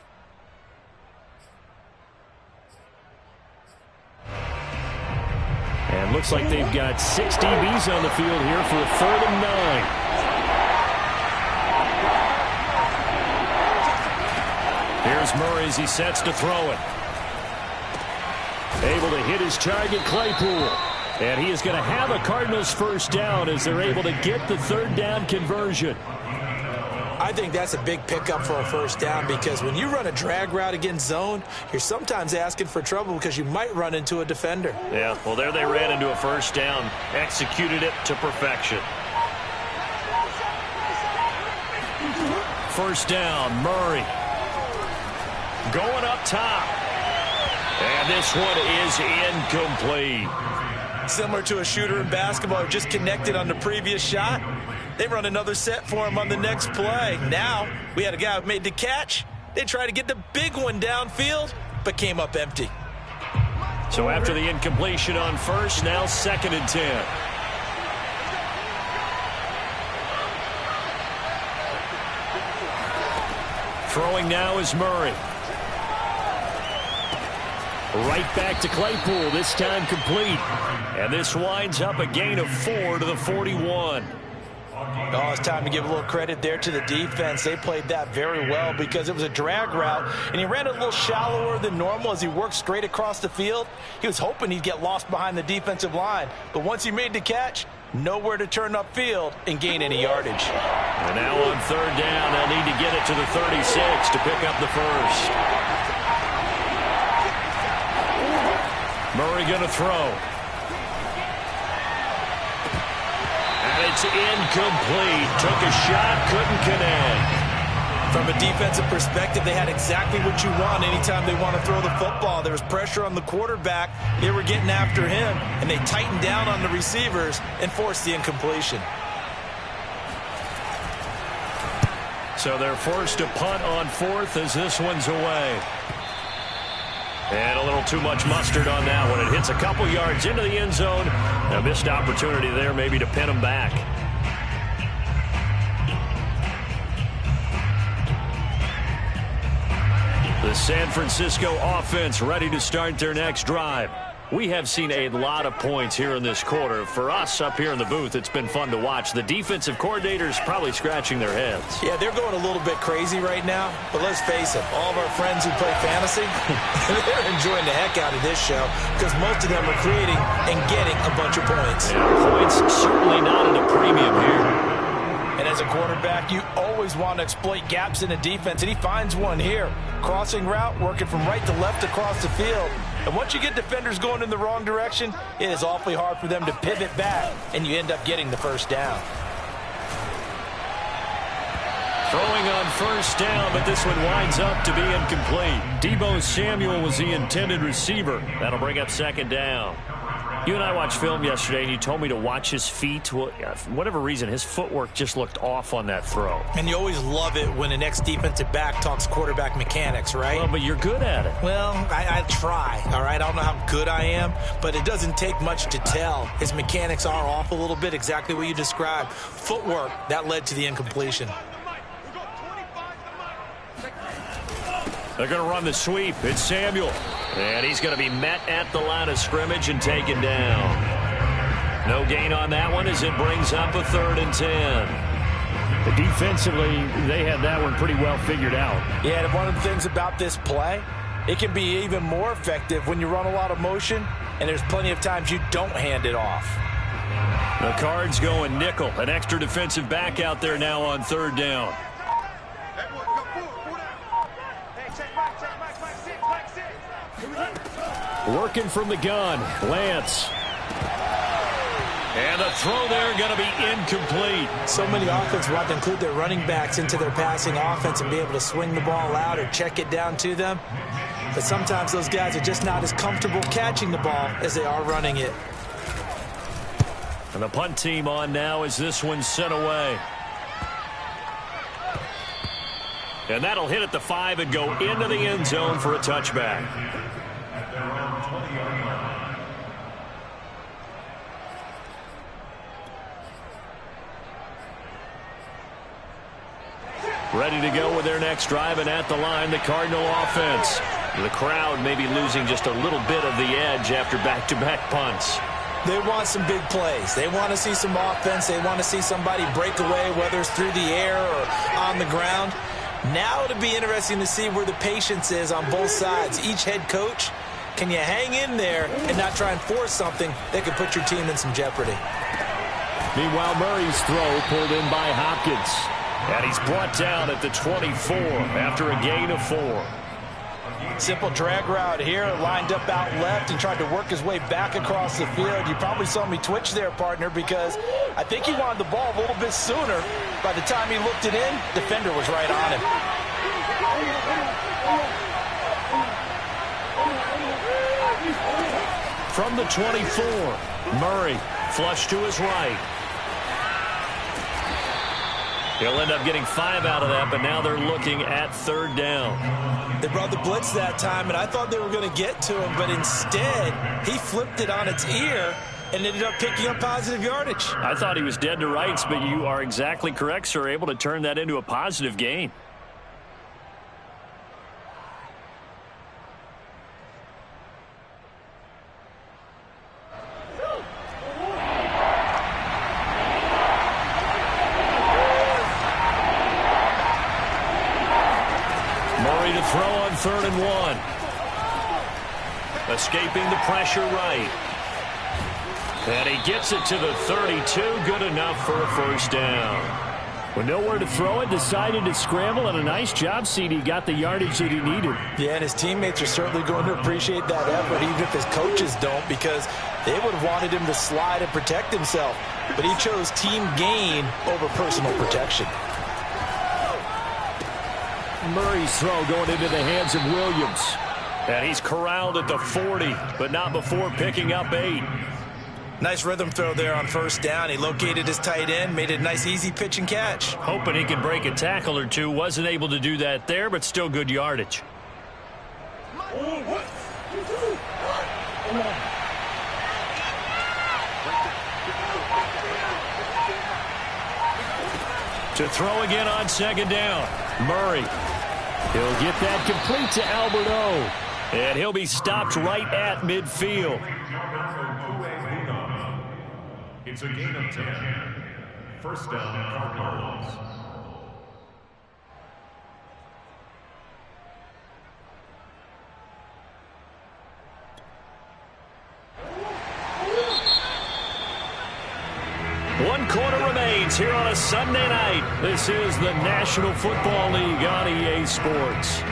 And looks like they've got 6 DBs on the field here for a 3rd and 9. Here's Murray as he sets to throw it. Able to hit his target, Claypool. And he is going to have a Cardinals 1st down as they're able to get the 3rd down conversion. I think that's a big pickup for a 1st down because when you run a drag route against zone, you're sometimes asking for trouble because you might run into a defender. Yeah, well, there they ran into a 1st down, executed it to perfection. 1st down, Murray. Going up top. And this one is incomplete. similar to a shooter in basketball who just connected on the previous shot. They run another set for him on the next play. Now, we had a guy who made the catch. They tried to get the big one downfield, but came up empty. So after the incompletion on first, now 2nd and 10. Throwing now is Murray. Right back to Claypool, this time complete. And this winds up a gain of 4 to the 41. Oh, it's time to give a little credit there to the defense. They played that very well because it was a drag route, and he ran a little shallower than normal as he worked straight across the field. He was hoping he'd get lost behind the defensive line, but once he made the catch, nowhere to turn upfield and gain any yardage. And now on 3rd down, they'll need to get it to the 36 to pick up the first. Murray going to throw. And it's incomplete. Took a shot, couldn't connect. From a defensive perspective, they had exactly what you want anytime they want to throw the football. There was pressure on the quarterback. They were getting after him, and they tightened down on the receivers and forced the incompletion. So they're forced to punt on 4th as this one's away. And a little too much mustard on that one. It hits a couple yards into the end zone. A missed opportunity there maybe to pin them back. The San Francisco offense ready to start their next drive. We have seen a lot of points here in this quarter. For us up here in the booth, it's been fun to watch. The defensive coordinators probably scratching their heads. Yeah, they're going a little bit crazy right now. But let's face it, all of our friends who play fantasy, they're enjoying the heck out of this show because most of them are creating and getting a bunch of points. Yeah, points certainly not at a premium here. And as a quarterback, you always want to exploit gaps in the defense, and he finds one here. Crossing route, working from right to left across the field. And once you get defenders going in the wrong direction, it is awfully hard for them to pivot back, and you end up getting the first down. Throwing on 1st down, but this one winds up to be incomplete. Deebo Samuel was the intended receiver. That'll bring up 2nd down. You and I watched film yesterday, and you told me to watch his feet. Well, for whatever reason, his footwork just looked off on that throw. And you always love it when an ex-defensive back talks quarterback mechanics, right? Well, but you're good at it. Well, I try, all right? I don't know how good I am, but it doesn't take much to tell. His mechanics are off a little bit, exactly what you described. Footwork, that led to the incompletion. They're going to run the sweep. It's Samuel. And he's going to be met at the line of scrimmage and taken down. No gain on that one as it brings up a 3rd and 10. Defensively, they had that one pretty well figured out. Yeah, and one of the things about this play, it can be even more effective when you run a lot of motion, and there's plenty of times you don't hand it off. The Cards going nickel. An extra defensive back out there now on 3rd down. Working from the gun, Lance. And the throw there going to be incomplete. So many offenses want to include their running backs into their passing offense and be able to swing the ball out or check it down to them. But sometimes those guys are just not as comfortable catching the ball as they are running it. And the punt team on now as this one's sent away. And that'll hit at the 5 and go into the end zone for a touchback. Ready to go with their next drive, and at the line, the Cardinal offense. The crowd may be losing just a little bit of the edge after back-to-back punts. They want some big plays. They want to see some offense. They want to see somebody break away, whether it's through the air or on the ground. Now it'll be interesting to see where the patience is on both sides. Each head coach, can you hang in there and not try and force something that could put your team in some jeopardy? Meanwhile, Murray's throw pulled in by Hopkins. And he's brought down at the 24 after a gain of 4. Simple drag route here, lined up out left and tried to work his way back across the field. You probably saw me twitch there, partner, because I think he wanted the ball a little bit sooner. By the time he looked it in, defender was right on him. From the 24, Murray flush to his right. He'll end up getting 5 out of that, but now they're looking at third down. They brought the blitz that time, and I thought they were going to get to him, but instead he flipped it on its ear and ended up picking up positive yardage. I thought he was dead to rights, but you are exactly correct, sir. Able to turn that into a positive gain. Murray to throw on 3rd and 1. Escaping the pressure right. And he gets it to the 32. Good enough for a first down. With nowhere to throw it, decided to scramble, and a nice job, CD. Got the yardage that he needed. Yeah, and his teammates are certainly going to appreciate that effort, even if his coaches don't, because they would have wanted him to slide and protect himself. But he chose team gain over personal protection. Murray's throw going into the hands of Williams. And he's corralled at the 40, but not before picking up 8. Nice rhythm throw there on first down. He located his tight end, made it a nice easy pitch and catch. Hoping he can break a tackle or two. Wasn't able to do that there, but still good yardage. To throw again on 2nd down. Murray. He'll get that complete to Alberto. And he'll be stopped right at midfield. It's a gain of 10. First down, Cardinals. One quarter remains here on a Sunday night. This is the National Football League on EA Sports.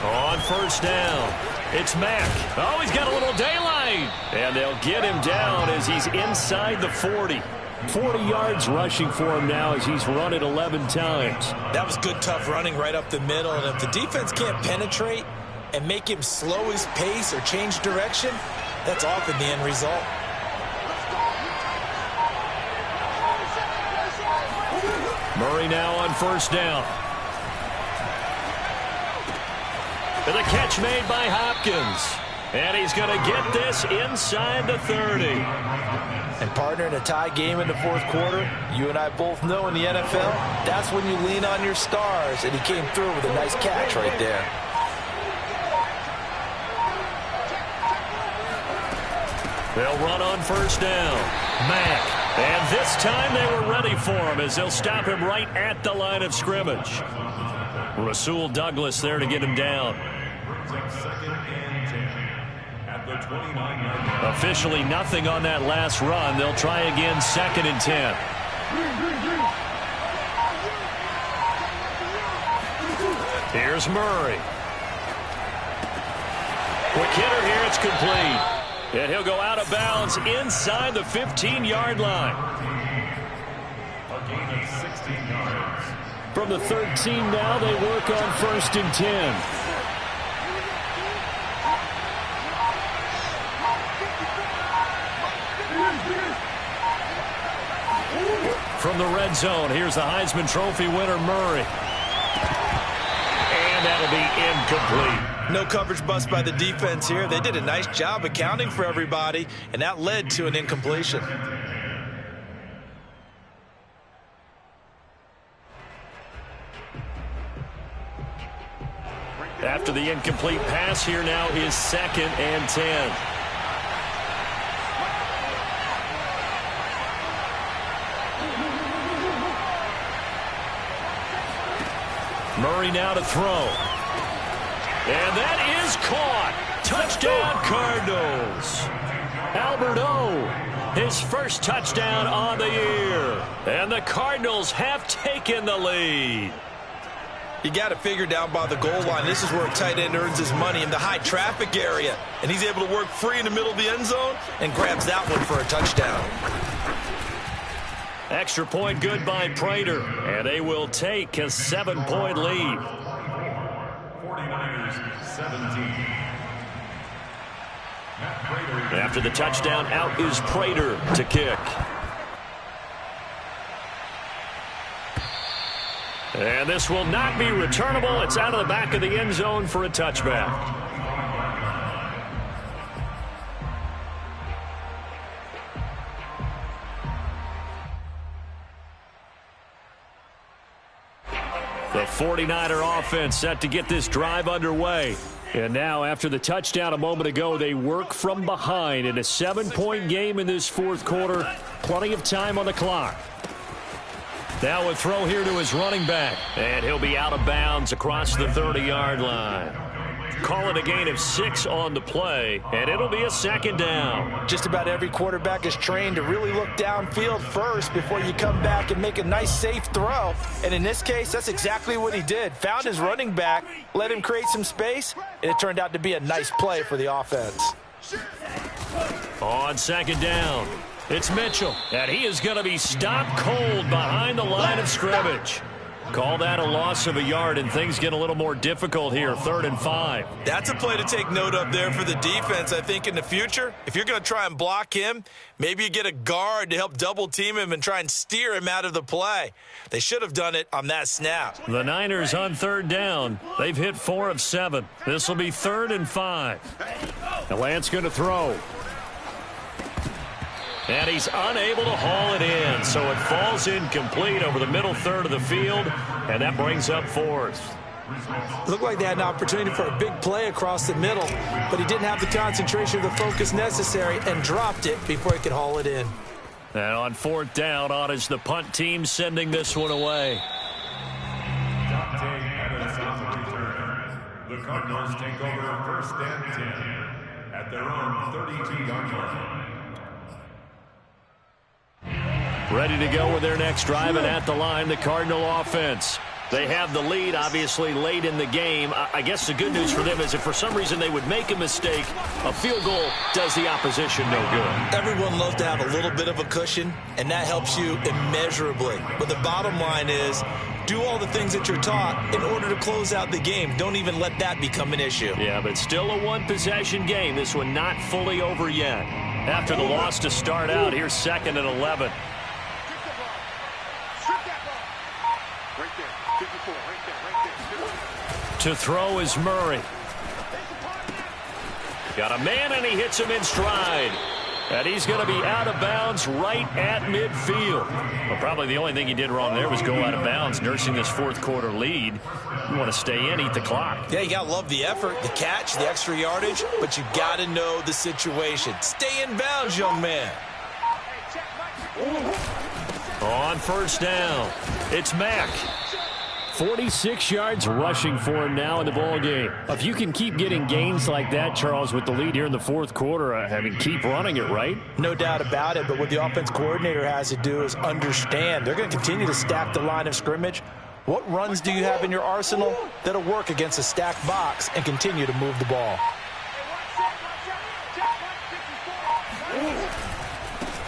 On first down, it's Mack. Oh, he's got a little daylight. And they'll get him down as he's inside the 40. 40 yards rushing for him now as he's run it 11 times. That was good, tough running right up the middle. And if the defense can't penetrate and make him slow his pace or change direction, that's often the end result. Murray now on first down. And the catch made by Hopkins. And he's going to get this inside the 30. And partner, in a tie game in the fourth quarter, you and I both know in the NFL, that's when you lean on your stars. And he came through with a nice catch right there. They'll run on first down. Mack. And this time they were ready for him as they'll stop him right at the line of scrimmage. Rasul Douglas there to get him down. Officially nothing on that last run. They'll try again 2nd and 10. Here's Murray. Quick hitter here. It's complete. And he'll go out of bounds inside the 15-yard line. A gain of 16 yards. From the 13 now, they work on 1st and 10. From the red zone, here's the Heisman Trophy winner, Murray. And that'll be incomplete. No coverage bust by the defense here. They did a nice job accounting for everybody, and that led to an incompletion. After the incomplete pass, here now is 2nd and 10. Murray now to throw. And that is caught. Touchdown, Cardinals. Alberto, his first touchdown on the year. And the Cardinals have taken the lead. You got to figure down by the goal line. This is where a tight end earns his money, in the high traffic area. And he's able to work free in the middle of the end zone and grabs that one for a touchdown. Extra point good by Prater, and they will take a 7-point lead. 49ers 17. After the touchdown, out is Prater to kick. And this will not be returnable. It's out of the back of the end zone for a touchback. The 49er offense set to get this drive underway. And now, after the touchdown a moment ago, they work from behind in a 7-point game in this fourth quarter. Plenty of time on the clock. Now a throw here to his running back. And he'll be out of bounds across the 30-yard line. Call it a gain of 6 on the play, and it'll be a second down. Just about every quarterback is trained to really look downfield first before you come back and make a nice, safe throw. And in this case, that's exactly what he did. Found his running back, let him create some space, and it turned out to be a nice play for the offense. On second down, it's Mitchell, and he is going to be stopped cold behind the line of scrimmage. Call that a loss of a yard, and things get a little more difficult here, 3rd and 5. That's a play to take note of there for the defense, I think, in the future. If you're going to try and block him, maybe you get a guard to help double-team him and try and steer him out of the play. They should have done it on that snap. The Niners on 3rd down. They've hit 4 of 7. This will be 3rd and 5. And Lance going to throw. And he's unable to haul it in, so it falls incomplete over the middle third of the field, and that brings up 4th. Looked like they had an opportunity for a big play across the middle, but he didn't have the concentration or the focus necessary and dropped it before he could haul it in. And on 4th down, on is the punt team sending this one away. The Cardinals take over 1st and 10 at their own 32-yard line. Ready to go with their next drive, and at the line, the Cardinal offense. They have the lead, obviously, late in the game. I guess the good news for them is if for some reason they would make a mistake, a field goal does the opposition no good. Everyone loves to have a little bit of a cushion, and that helps you immeasurably. But the bottom line is, do all the things that you're taught in order to close out the game. Don't even let that become an issue. Yeah, but still a one-possession game. This one not fully over yet. After the loss to start out, here's 2nd and 11. To throw is Murray. Got a man, and he hits him in stride. And he's going to be out of bounds right at midfield. Well, probably the only thing he did wrong there was go out of bounds, nursing this fourth quarter lead. You want to stay in, eat the clock. Yeah, you got to love the effort, the catch, the extra yardage, but you got to know the situation. Stay in bounds, young man. On 1st down, it's Mack. 46 yards rushing for him now in the ball game. If you can keep getting gains like that, Charles, with the lead here in the fourth quarter, I mean, keep running it, right? No doubt about it, but what the offense coordinator has to do is understand. They're going to continue to stack the line of scrimmage. What runs do you have in your arsenal that'll work against a stacked box and continue to move the ball?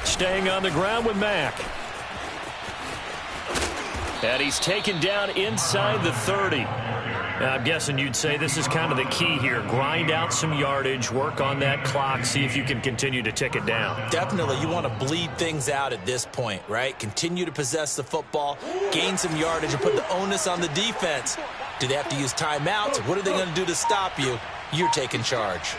Staying on the ground with Mack. And he's taken down inside the 30. Now, I'm guessing you'd say this is kind of the key here. Grind out some yardage, work on that clock, see if you can continue to tick it down. Definitely. You want to bleed things out at this point, right? Continue to possess the football, gain some yardage, and put the onus on the defense. Do they have to use timeouts? What are they going to do to stop you? You're taking charge.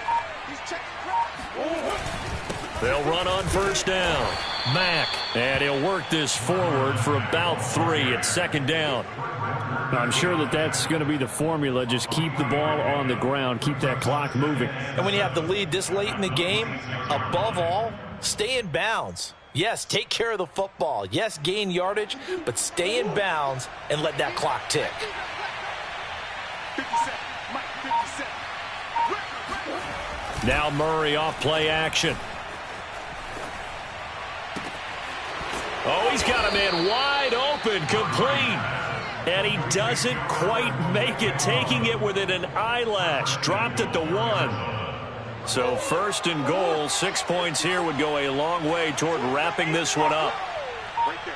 They'll run on 1st down. Mack, and he'll work this forward for about 3 at 2nd down. I'm sure that that's going to be the formula. Just keep the ball on the ground, keep that clock moving. And when you have the lead this late in the game, above all, stay in bounds. Yes, take care of the football. Yes, gain yardage, but stay in bounds and let that clock tick. 57, Mike, 57. Now Murray off play action. Oh, he's got a man wide open, complete. And he doesn't quite make it, taking it within an eyelash. Dropped at the 1. So 1st and goal, 6 points here would go a long way toward wrapping this one up. Right there.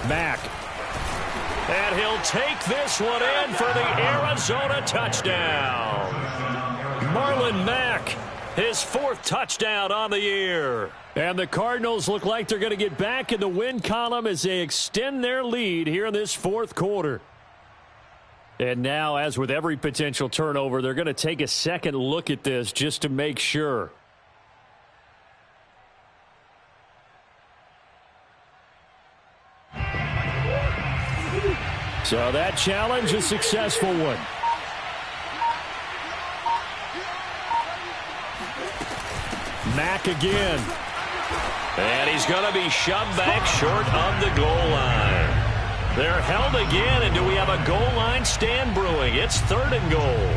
Mack. And he'll take this one in for the Arizona touchdown. Marlon Mack, his 4th touchdown on the year. And the Cardinals look like they're going to get back in the win column as they extend their lead here in this 4th quarter. And now, as with every potential turnover, they're going to take a second look at this just to make sure. So that challenge, a successful one. Mack again. And he's going to be shoved back short of the goal line. They're held again, and do we have a goal line stand brewing? It's 3rd and goal.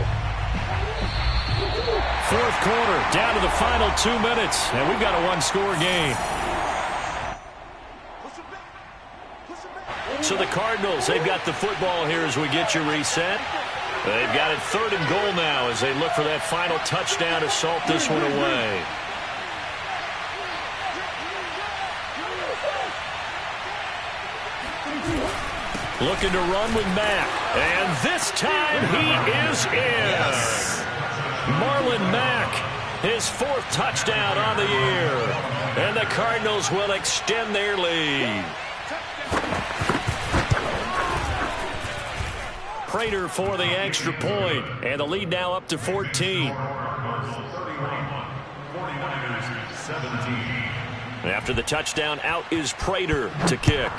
4th quarter, down to the final 2 minutes, and we've got a 1-score game. So the Cardinals, they've got the football here as we get you reset. They've got it 3rd and goal now as they look for that final touchdown to salt this one away. Looking to run with Mack. And this time he is in. Yes. Marlon Mack, his 4th touchdown on the year. And the Cardinals will extend their lead. Prater for the extra point. And the lead now up to 14. After the touchdown, out is Prater to kick.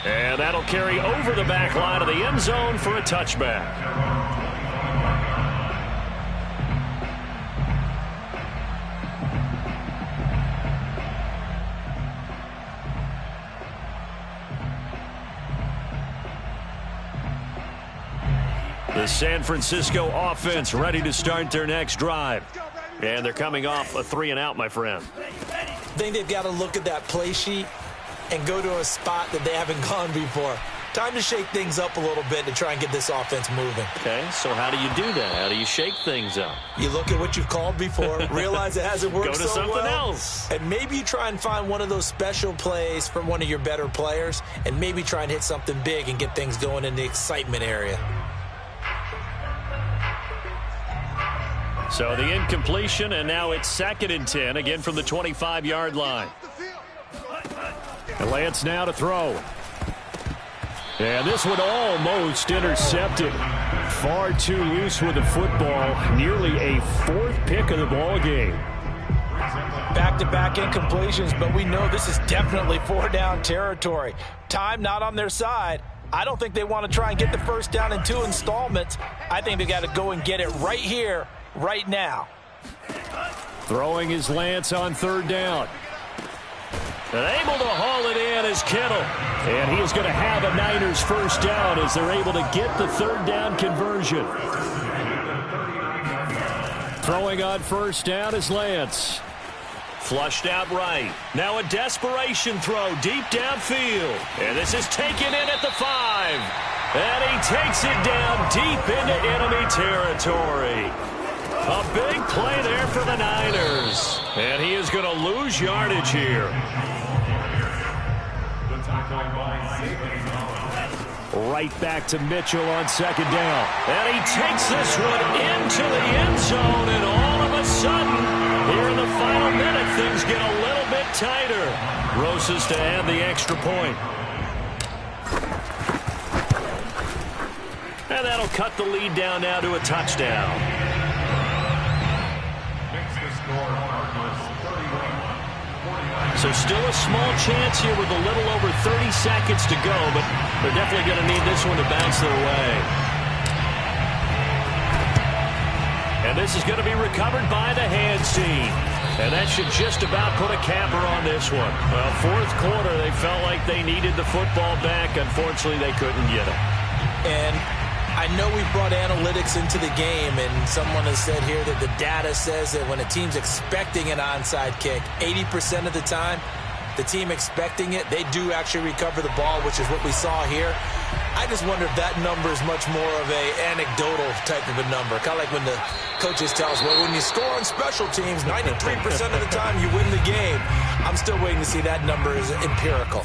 And that'll carry over the back line of the end zone for a touchback. The San Francisco offense ready to start their next drive. And they're coming off a 3-and-out, my friend. I think they've got to look at that play sheet and go to a spot that they haven't gone before. Time to shake things up a little bit to try and get this offense moving. Okay, so how do you do that? How do you shake things up? You look at what you've called before, realize it hasn't worked so well. Go to something else. And maybe you try and find one of those special plays from one of your better players, and maybe try and hit something big and get things going in the excitement area. So the incompletion, and now it's 2nd and 10, again from the 25-yard line. And Lance now to throw. And this one almost intercepted. Far too loose with the football. Nearly a 4th pick of the ball game. Back-to-back incompletions, but we know this is definitely 4-down territory. Time not on their side. I don't think they want to try and get the first down in 2 installments. I think they got to go and get it right here, right now. Throwing his Lance on 3rd down. And able to haul it in is Kittle. And he is going to have a Niners first down as they're able to get the 3rd down conversion. Throwing on 1st down is Lance. Flushed out right. Now a desperation throw deep downfield. And this is taken in at the 5. And he takes it down deep into enemy territory. A big play there for the Niners. And he is going to lose yardage here. Right back to Mitchell on 2nd down. And he takes this one into the end zone. And all of a sudden, here in the final minute, things get a little bit tighter. Rosas to add the extra point. And that'll cut the lead down now to a touchdown. So still a small chance here with a little over 30 seconds to go, but they're definitely going to need this one to bounce their way. And this is going to be recovered by the hands team. And that should just about put a capper on this one. Well, 4th quarter, they felt like they needed the football back. Unfortunately, they couldn't get it. And I know we brought analytics into the game, and someone has said here that the data says that when a team's expecting an onside kick, 80% of the time, the team expecting it, they do actually recover the ball, which is what we saw here. I just wonder if that number is much more of a anecdotal type of a number. Kind of like when the coaches tell us, well, when you score on special teams, 93% of the time you win the game. I'm still waiting to see that number is empirical.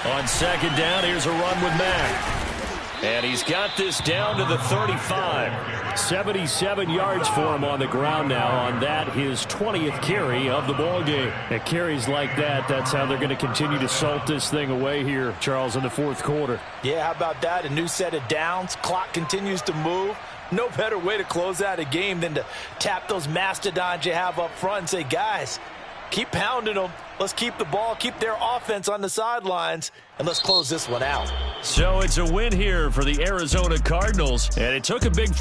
On second down, here's a run with Mack. And he's got this down to the 35. 77 yards for him on the ground now on that, his 20th carry of the ball game. At carries like that, that's how they're going to continue to salt this thing away here, Charles, in the fourth quarter. Yeah, how about that? A new set of downs. Clock continues to move. No better way to close out a game than to tap those mastodons you have up front and say, guys, keep pounding them. Let's keep the ball, keep their offense on the sidelines, and let's close this one out. So it's a win here for the Arizona Cardinals, and it took a big